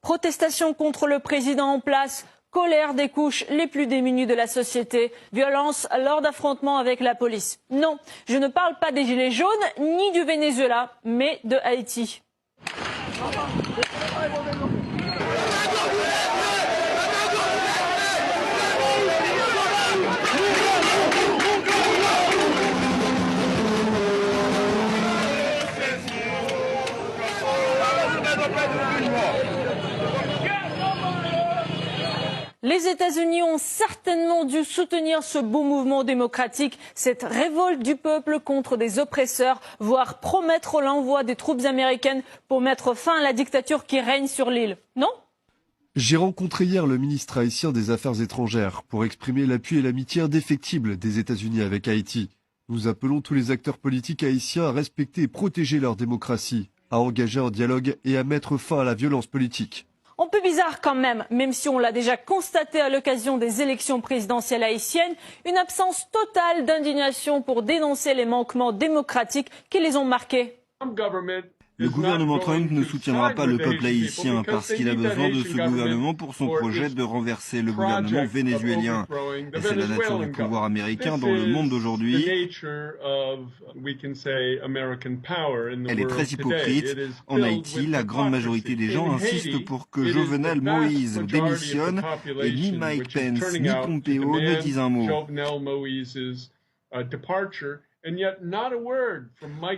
Protestation contre le président en place, colère des couches les plus démunies de la société, violence lors d'affrontements avec la police. Non, je ne parle pas des gilets jaunes ni du Venezuela, mais de Haïti. Les États-Unis ont certainement dû soutenir ce beau mouvement démocratique, cette révolte du peuple contre des oppresseurs, voire promettre l'envoi des troupes américaines pour mettre fin à la dictature qui règne sur l'île. Non ? J'ai rencontré hier le ministre haïtien des Affaires étrangères pour exprimer l'appui et l'amitié indéfectible des États-Unis avec Haïti. Nous appelons tous les acteurs politiques haïtiens à respecter et protéger leur démocratie, à engager un dialogue et à mettre fin à la violence politique. Un peu bizarre quand même si on l'a déjà constaté à l'occasion des élections présidentielles haïtiennes, une absence totale d'indignation pour dénoncer les manquements démocratiques qui les ont marqués. Le gouvernement Trump ne soutiendra pas le peuple haïtien parce qu'il a besoin de ce gouvernement pour son projet de renverser le gouvernement vénézuélien. Et c'est la nature du pouvoir américain dans le monde d'aujourd'hui. Elle est très hypocrite. En Haïti, la grande majorité des gens insistent pour que Jovenel Moïse démissionne et ni Mike Pence ni Pompeo ne disent un mot.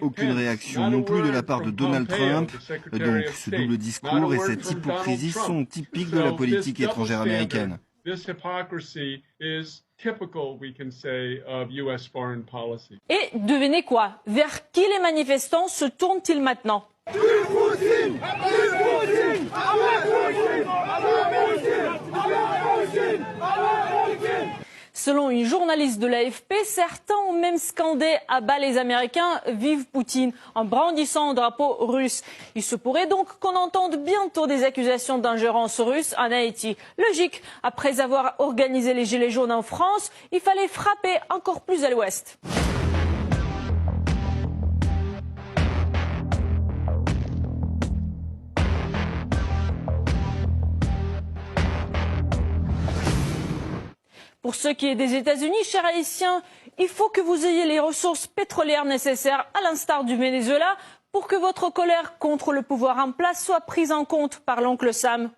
Aucune réaction non plus de la part de Donald Trump. Donc ce double discours et cette hypocrisie sont typiques de la politique étrangère américaine. Et devinez quoi? Vers qui les manifestants se tournent-ils maintenant? Selon une journaliste de l'AFP, certains ont même scandé « à bas les Américains, vive Poutine » en brandissant un drapeau russe. Il se pourrait donc qu'on entende bientôt des accusations d'ingérence russe en Haïti. Logique, après avoir organisé les Gilets jaunes en France, il fallait frapper encore plus à l'ouest. Pour ce qui est des États-Unis, chers Haïtiens, il faut que vous ayez les ressources pétrolières nécessaires, à l'instar du Venezuela, pour que votre colère contre le pouvoir en place soit prise en compte par l'oncle Sam.